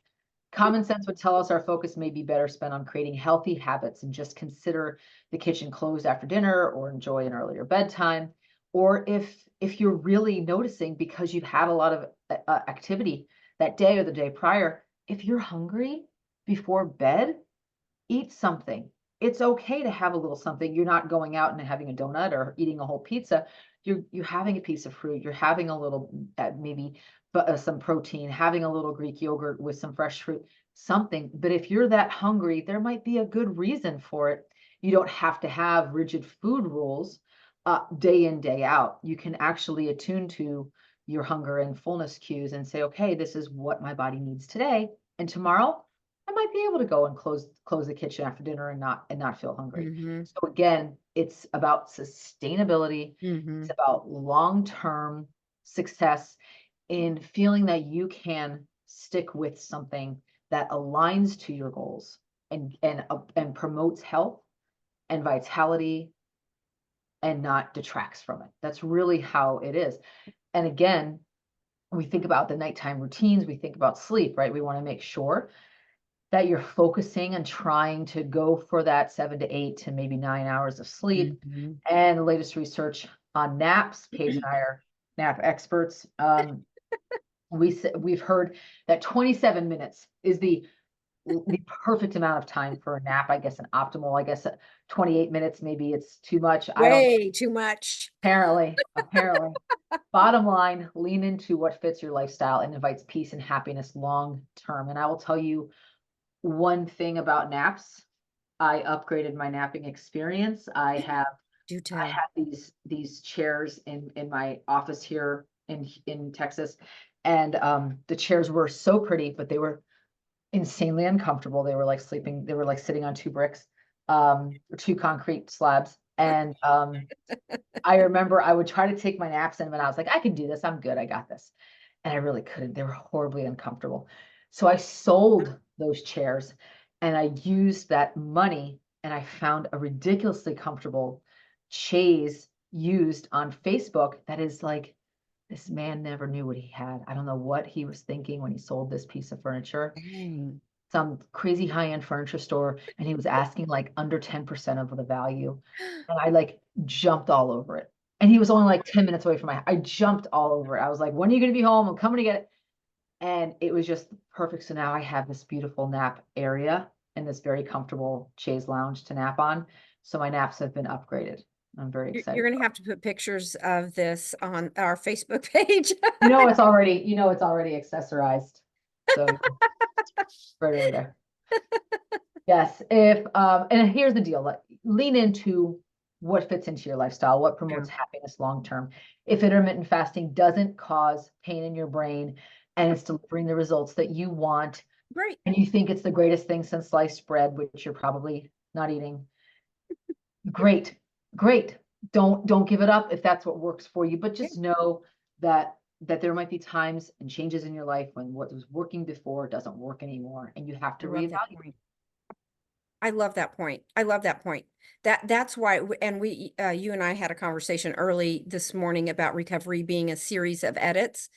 Speaker 2: Common sense would tell us our focus may be better spent on creating healthy habits and just consider the kitchen closed after dinner or enjoy an earlier bedtime. Or if you're really noticing because you've had a lot of activity that day or the day prior, if you're hungry before bed, eat something. It's okay to have a little something. You're not going out and having a donut or eating a whole pizza. You're having a piece of fruit. You're having a little maybe some protein, having a little Greek yogurt with some fresh fruit, something. But if you're that hungry, there might be a good reason for it. You don't have to have rigid food rules day in, day out. You can actually attune to your hunger and fullness cues and say, okay, this is what my body needs today. And tomorrow I might be able to go and close the kitchen after dinner and not feel hungry.
Speaker 1: Mhm.
Speaker 2: So again, it's about sustainability. It's
Speaker 1: Mhm.
Speaker 2: about long-term success in feeling that you can stick with something that aligns to your goals and promotes health and vitality and not detracts from it. That's really how it is. And again, we think about the nighttime routines, we think about sleep, right? We want to make sure that you're focusing and trying to go for that 7 to 8 to maybe 9 hours of sleep.
Speaker 1: Mhm.
Speaker 2: And the latest research on naps, Paige and I are nap experts. We've heard that 27 minutes is the perfect amount of time for a nap. I guess an optimal. I guess 28 minutes maybe it's too much. I don't.
Speaker 1: Way too much.
Speaker 2: Apparently. Bottom line, lean into what fits your lifestyle and invites peace and happiness long term. And I will tell you one thing about naps. I upgraded my napping experience.
Speaker 1: Do
Speaker 2: I
Speaker 1: tell.
Speaker 2: have these chairs in my office here in Texas, and the chairs were so pretty, but they were insanely uncomfortable. They were like sleeping. They were like sitting on two bricks, or two concrete slabs, and I remember I would try to take my naps in them, and I was like, I can do this. I'm good. I got this. And I really couldn't. They were horribly uncomfortable. So I sold those chairs and I used that money and I found a ridiculously comfortable chaise used on Facebook that is like, this man never knew what he had. I don't know what he was thinking when he sold this piece of furniture,
Speaker 1: Dang.
Speaker 2: some crazy high-end furniture store, and he was asking like under 10% of the value. And I like jumped all over it. And he was only like 10 minutes away from I jumped all over it. I was like, when are you going to be home? I'm coming to get it. And it was just perfect. So now I have this beautiful nap area and this very comfortable chaise lounge to nap on. So my naps have been upgraded. I'm very
Speaker 1: You're
Speaker 2: excited.
Speaker 1: gonna have to put pictures of this on our Facebook page.
Speaker 2: You know it's already accessorized. So right over there. Yes, if and here's the deal, like lean into what fits into your lifestyle, what
Speaker 1: Yeah.
Speaker 2: promotes happiness long term. If intermittent fasting doesn't cause pain in your brain and it's delivering the results that you want,
Speaker 1: Great.
Speaker 2: and you think it's the greatest thing since sliced bread, which you're probably not eating, great, great. Don't give it up if that's what works for you, but
Speaker 1: Yeah,
Speaker 2: just know that there might be times and changes in your life when what was working before doesn't work anymore, and you have
Speaker 1: I
Speaker 2: to
Speaker 1: love that
Speaker 2: reevaluate.
Speaker 1: point. I love that point. I love that point. That's why, and you and I had a conversation early this morning about recovery being a series of edits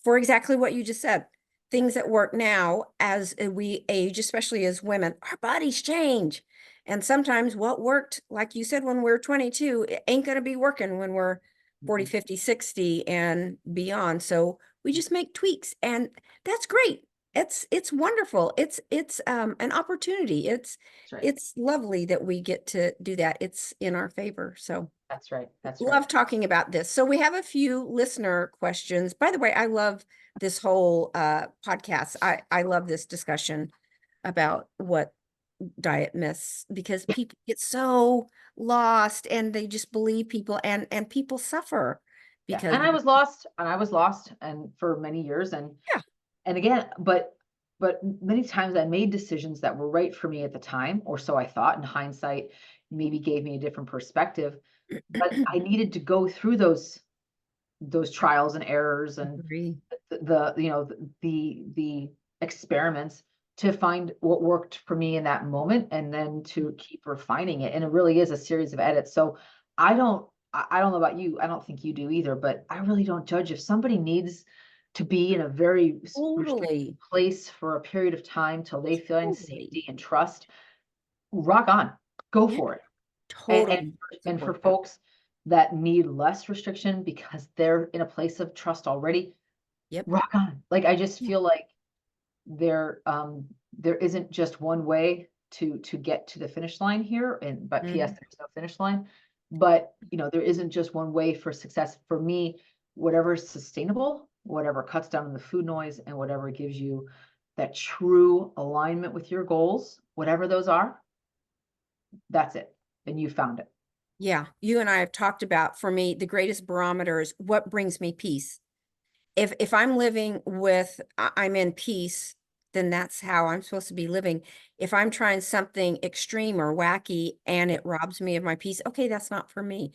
Speaker 1: for exactly what you just said. Things that work now as we age, especially as women, our bodies change. And sometimes what worked, like you said, when we we're 22, it ain't going to be working when we're 40,
Speaker 2: Mhm.
Speaker 1: 50, 60 and beyond. So we just make tweaks and that's great. It's wonderful. It's an opportunity.
Speaker 2: That's right.
Speaker 1: It's lovely that we get to do that. It's in our favor. So
Speaker 2: That's right. That's right.
Speaker 1: love talking about this. So we have a few listener questions. By the way, I love this whole podcast. I love this discussion about what diet myths because people get so lost and they just believe people and people suffer
Speaker 2: Yeah.
Speaker 1: because
Speaker 2: And I was lost, and for many years
Speaker 1: yeah,
Speaker 2: and again, but many times I made decisions that were right for me at the time, or so I thought. In hindsight, maybe gave me a different perspective. But I needed to go through those trials and errors and
Speaker 1: agree.
Speaker 2: the experiments to find what worked for me in that moment and then to keep refining it. And it really is a series of edits. So I don't know about you. I don't think you do either, but I really don't judge if somebody needs to be in a very restricted
Speaker 1: Totally.
Speaker 2: place for a period of time till they find
Speaker 1: Totally.
Speaker 2: safety and trust. Rock on, go
Speaker 1: Yeah.
Speaker 2: for it. And
Speaker 1: Totally
Speaker 2: and for
Speaker 1: support that.
Speaker 2: folks that need less restriction because they're in a place of trust already,
Speaker 1: Yep.
Speaker 2: rock on. Like, I just
Speaker 1: Yeah.
Speaker 2: feel like there isn't just one way to get to the finish line here, and but PS,
Speaker 1: Mhm.
Speaker 2: there's no finish line. But, there isn't just one way for success. For me, whatever is sustainable, whatever cuts down on the food noise, and whatever gives you that true alignment with your goals, whatever those are, that's it, and you found it.
Speaker 1: Yeah. You and I have talked about, for me, the greatest barometer is what brings me peace. If I'm living with I'm in peace, then that's how I'm supposed to be living. If I'm trying something extreme or wacky and
Speaker 2: Yeah,
Speaker 1: it robs me of my peace, okay, that's not for me.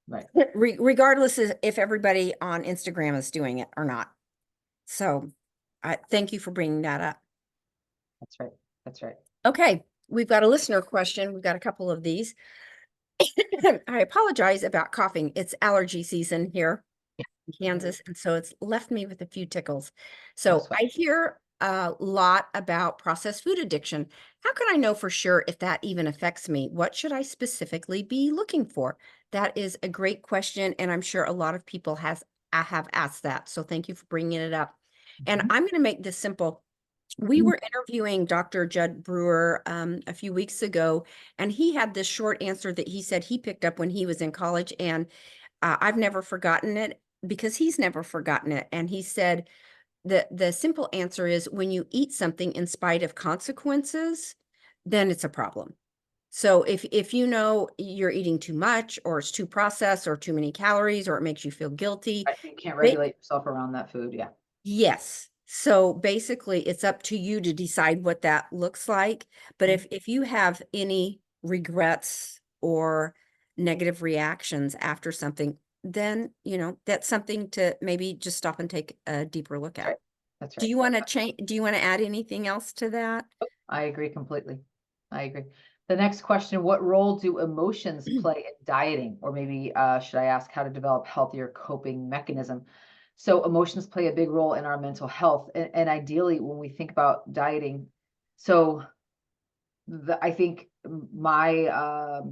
Speaker 2: right.
Speaker 1: Regardless of if everybody on Instagram is doing it or not. So I thank you for bringing that up.
Speaker 2: That's right. That's right.
Speaker 1: Okay, we've got a listener question. We've got a couple of these. I apologize about coughing. It's allergy season here in
Speaker 2: Mhm.
Speaker 1: Kansas, and so it's left me with a few tickles.
Speaker 2: No
Speaker 1: So
Speaker 2: sweat.
Speaker 1: I hear a lot about processed food addiction. How can I know for sure if that even affects me? What should I specifically be looking for? That is a great question, and I'm sure a lot of people have asked that. So thank you for bringing it up. And
Speaker 2: Mhm.
Speaker 1: I'm going to make this simple. We
Speaker 2: Mm.
Speaker 1: were interviewing Dr. Judd Brewer a few weeks ago, and he had this short answer that he said he picked up when he was in college, and I've never forgotten it because he's never forgotten it. And he said the simple answer is when you eat something in spite of consequences, then it's a problem. So if you know you're eating too much or it's too processed or too many calories or it makes you feel guilty,
Speaker 2: Right, you can't regulate yourself around that food, yeah.
Speaker 1: yes. So basically, it's up to you to decide what that looks like. But
Speaker 2: Mhm.
Speaker 1: if you have any regrets or negative reactions after something, then, that's something to maybe just stop and take a deeper look
Speaker 2: That's
Speaker 1: at.
Speaker 2: right. That's
Speaker 1: Do
Speaker 2: right.
Speaker 1: you want to change? Do you want to add anything else to that?
Speaker 2: I agree completely. I agree. The next question, what role do emotions play in dieting? Or maybe should I ask how to develop healthier coping mechanism? So emotions play a big role in our mental health. And ideally, when we think about dieting, so I think my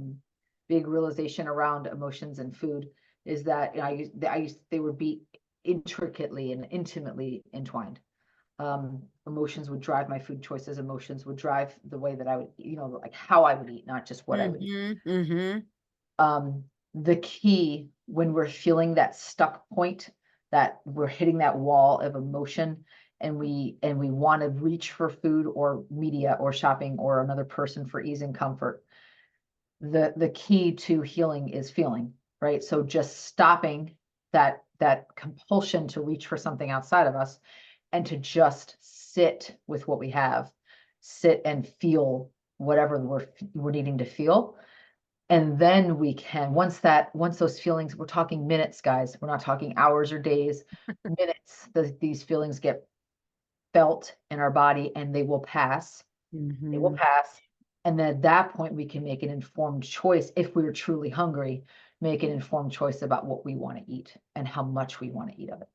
Speaker 2: big realization around emotions and food is that they would be intricately and intimately entwined. Emotions would drive my food choices. Emotions would drive the way that I would, like how I would eat, not just what I would eat.
Speaker 1: Mm-hmm. Mm-hmm.
Speaker 2: Um, the key when we're feeling that stuck point, that we're hitting that wall of emotion, and we want to reach for food or media or shopping or another person for ease and comfort. The key to healing is feeling, right? So just stopping that compulsion to reach for something outside of us and to just sit with what we have, sit and feel whatever we're needing to feel. And then we can, once those feelings, we're talking minutes, guys, we're not talking hours or days, minutes, these feelings get felt in our body and they will pass. They will
Speaker 1: Mm-hmm.
Speaker 2: pass. And then at that point, we can make an informed choice if we're truly hungry, make an informed choice about what we want to eat and how much we want to eat of it.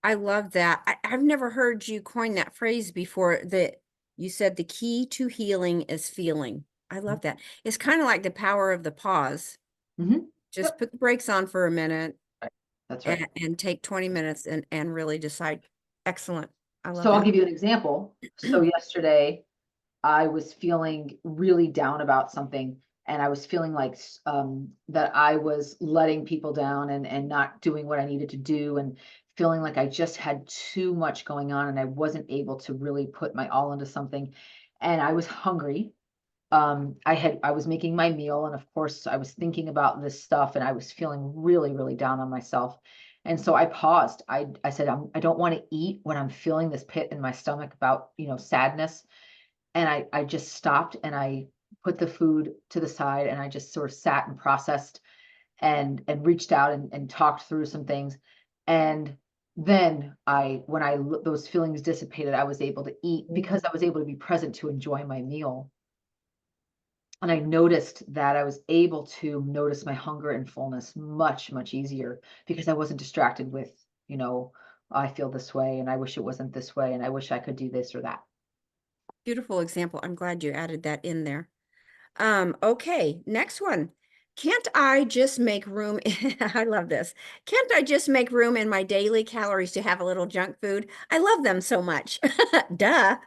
Speaker 1: I love that. I've never heard you coin that phrase before, that you said the key to healing is feeling. I love that. It's kind of like the power of the pause.
Speaker 2: Mhm.
Speaker 1: Just
Speaker 2: Yep.
Speaker 1: put the brakes on for a minute
Speaker 2: Right. That's right.
Speaker 1: and take 20 minutes and really decide. Excellent. I love
Speaker 2: So I'll
Speaker 1: that.
Speaker 2: give you an example. So yesterday, I was feeling really down about something, and I was feeling like that I was letting people down and not doing what I needed to do, and feeling like I just had too much going on and I wasn't able to really put my all into something. And I was hungry. I was making my meal, and of course I was thinking about this stuff, and I was feeling really, really down on myself. And so I paused. I said, I don't want to eat when I'm feeling this pit in my stomach about, sadness. And I just stopped and I put the food to the side and I just sort of sat and processed and reached out and talked through some things. And then those feelings dissipated, I was able to eat because I was able to be present to enjoy my meal. And I noticed that I was able to notice my hunger and fullness much, much easier because I wasn't distracted with, you know, I feel this way and I wish it wasn't this way and I wish I could do this or that.
Speaker 1: Beautiful example. I'm glad you added that in there. Okay, next one. Can't I just make room? I love this. Can't I just make room in my daily calories to have a little junk food? I love them so much. Duh.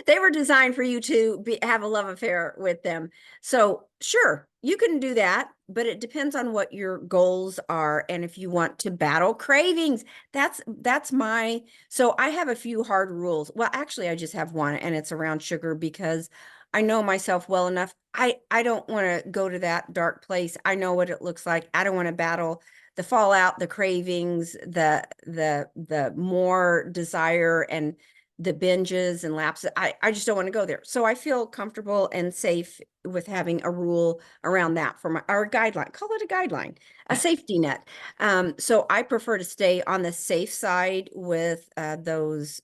Speaker 1: They were designed for you to have a love affair with them. So, sure, you can do that, but it depends on what your goals are and if you want to battle cravings. That's my so I have a few hard rules. Well, actually, I just have one, and it's around sugar because I know myself well enough. I don't want to go to that dark place. I know what it looks like. I don't want to battle the fallout, the cravings, the more desire and the binges and lapses. I just don't want to go there. So I feel comfortable and safe with having a rule around that for my or a guideline. Call it a guideline, a safety net. So I prefer to stay on the safe side with those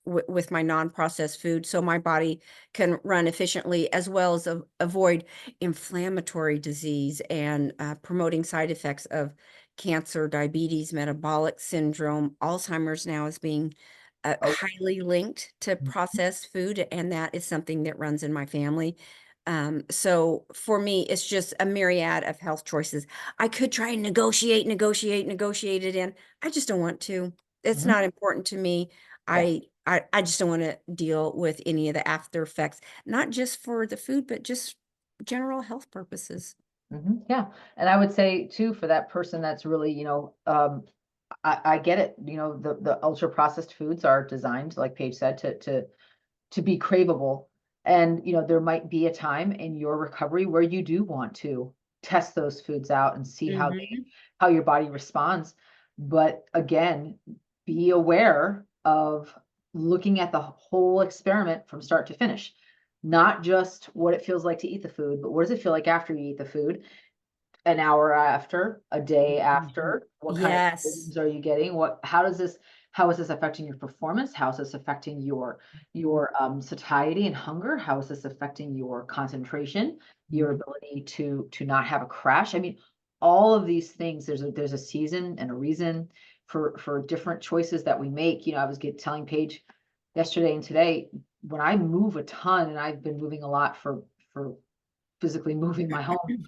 Speaker 1: with my non-processed food so my body can run efficiently as well as avoid inflammatory disease and promoting side effects of cancer, diabetes, metabolic syndrome. Alzheimer's now is being
Speaker 2: Oh,
Speaker 1: highly linked to
Speaker 2: mm,
Speaker 1: processed food, and that is something that runs in my family. So for me, it's just a myriad of health choices. I could try and negotiate it in. I just don't want to. It's
Speaker 2: mhm,
Speaker 1: not important to me.
Speaker 2: yeah.
Speaker 1: I just don't want to deal with any of the after effects, not just for the food, but just general health purposes.
Speaker 2: Yeah. And I would say too, for that person that's really, I get it. The ultra processed foods are designed, like Paige said, to be craveable. And, there might be a time in your recovery where you do want to test those foods out and see
Speaker 1: Hmm.
Speaker 2: how your body responds. But again, be aware of looking at the whole experiment from start to finish. Not just what it feels like to eat the food, but what does it feel like after you eat the food? An hour after, a day
Speaker 1: Mhm.
Speaker 2: after? What kind of
Speaker 1: Yes.
Speaker 2: cravings are you getting? How is this affecting your performance? How is this affecting your satiety and hunger? How is this affecting your concentration, your ability to not have a crash? I mean, all of these things, there's a season and a reason for different choices that we make. I was telling Paige yesterday and today, when I move a ton, and I've been moving a lot for physically moving my home,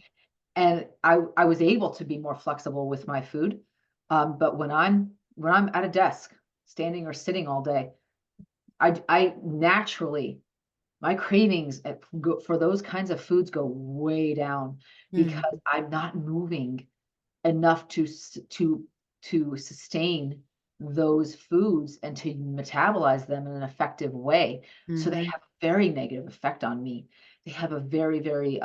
Speaker 2: and I was able to be more flexible with my food. But when I'm at a desk, standing or sitting all day, I naturally, my cravings for those kinds of foods go way down because
Speaker 1: Mhm.
Speaker 2: I'm not moving enough to sustain those foods and to metabolize them in an effective way. So they
Speaker 1: Mhm.
Speaker 2: have a very negative effect on me. They have a very, very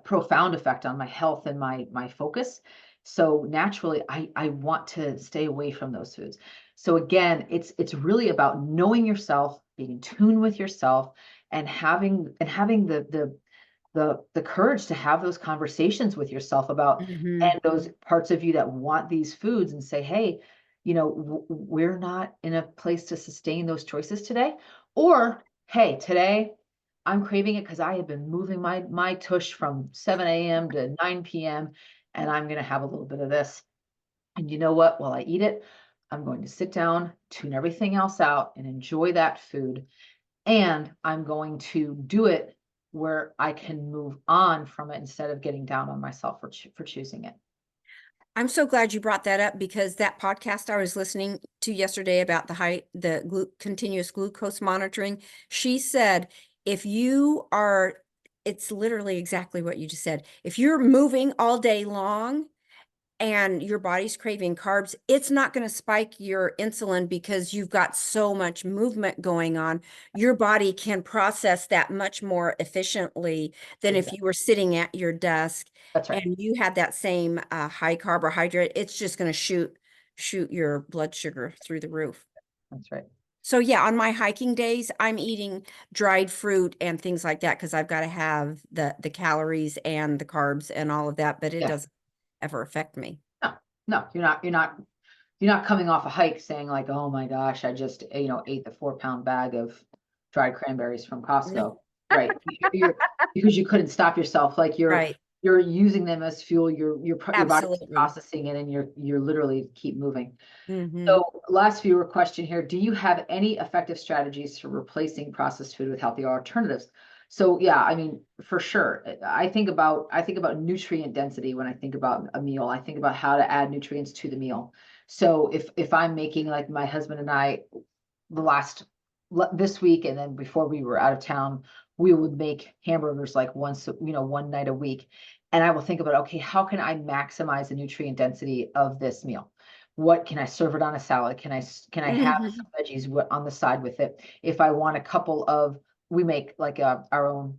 Speaker 2: profound effect on my health and my focus. So naturally, I want to stay away from those foods. So again, it's really about knowing yourself, being in tune with yourself, and having the courage to have those conversations with yourself about
Speaker 1: Mhm.
Speaker 2: and those parts of you that want these foods and say, hey, we're not in a place to sustain those choices today. Or hey, today I'm craving it because I have been moving my tush from 7 a.m. to 9 p.m. and I'm gonna have a little bit of this. And you know what? While I eat it, I'm going to sit down, tune everything else out, and enjoy that food. And I'm going to do it where I can move on from it instead of getting down on myself for choosing it.
Speaker 1: I'm so glad you brought that up because that podcast I was listening to yesterday about continuous glucose monitoring, she said, if you are, it's literally exactly what you just said. If you're moving all day long, and your body's craving carbs, it's not going to spike your insulin because you've got so much movement going on. Your body can process that much more efficiently than if
Speaker 2: Exactly.
Speaker 1: you were sitting at your desk
Speaker 2: That's right.
Speaker 1: and you had that same high carbohydrate. It's just going to shoot your blood sugar through the roof.
Speaker 2: That's right.
Speaker 1: So yeah, on my hiking days, I'm eating dried fruit and things like that because I've got to have the calories and the carbs and all of that, but it
Speaker 2: Yeah.
Speaker 1: doesn't ever affect me.
Speaker 2: No, no, you're not. you're not coming off a hike saying like, oh my gosh, I just, ate the 4-pound bag of dried cranberries from Costco. Right. Because you couldn't stop yourself. Like
Speaker 1: Right.
Speaker 2: you're using them as fuel. Your body's
Speaker 1: Absolutely.
Speaker 2: processing it, and you're literally keep moving.
Speaker 1: Hmm.
Speaker 2: So last viewer question here. Do you have any effective strategies for replacing processed food with healthier alternatives? So yeah, I mean, for sure. I think about nutrient density when I think about a meal. I think about how to add nutrients to the meal. So if I'm making, like my husband and I, this week, and then before we were out of town, we would make hamburgers like one night a week. And I will think about, okay, how can I maximize the nutrient density of this meal? What can I serve it on a salad? Can I have
Speaker 1: Hmm.
Speaker 2: some veggies on the side with it? If I want a couple of, we make like our own,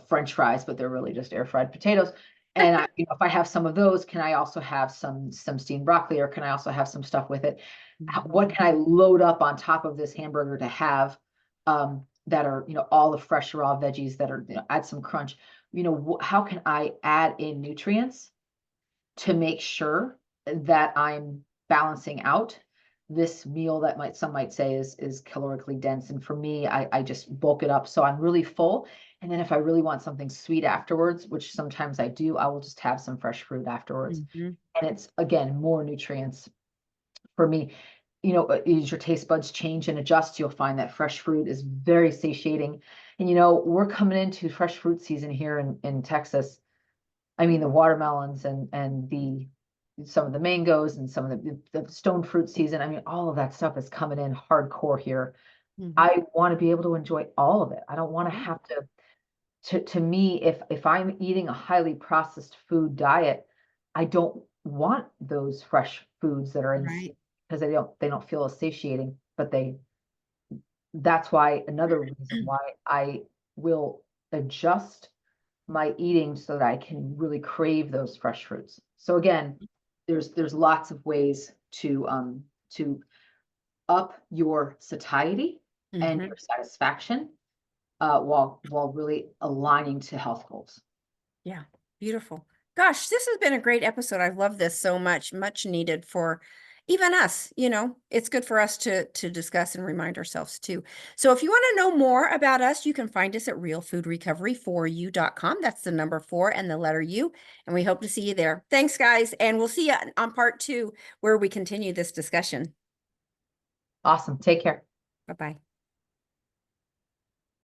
Speaker 2: French fries, but they're really just air fried potatoes. And if I have some of those, can I also have some steamed broccoli, or can I also have some stuff with it? What can I load up on top of this hamburger to have, that are, all the fresh raw veggies that are, add some crunch. How can I add in nutrients to make sure that I'm balancing out this meal that some might say is calorically dense. And for me, I just bulk it up so I'm really full. And then if I really want something sweet afterwards, which sometimes I do, I will just have some fresh fruit afterwards.
Speaker 1: Hmm.
Speaker 2: And it's, again, more nutrients for me. As your taste buds change and adjust, you'll find that fresh fruit is very satiating. And we're coming into fresh fruit season here in Texas. I mean, the watermelons and some of the mangoes and some of the stone fruit season. I mean, all of that stuff is coming in hardcore here.
Speaker 1: Hmm.
Speaker 2: I want to be able to enjoy all of it. I don't want to
Speaker 1: Yeah.
Speaker 2: have to me, if I'm eating a highly processed food diet, I don't want those fresh foods that are in,
Speaker 1: Right.
Speaker 2: because they don't feel as satiating, but that's why, another reason why I will adjust my eating so that I can really crave those fresh fruits. So again, there's lots of ways to up your satiety and
Speaker 1: Hmm.
Speaker 2: your satisfaction, while really aligning to health goals.
Speaker 1: Yeah. Beautiful. Gosh, this has been a great episode. I've loved this so much, much needed for even us, it's good for us to discuss and remind ourselves too. So if you want to know more about us, you can find us at realfoodrecovery4u.com. That's the number 4 and the letter U. And we hope to see you there. Thanks, guys. And we'll see you on part 2, where we continue this discussion.
Speaker 2: Awesome. Take care.
Speaker 1: Bye-bye.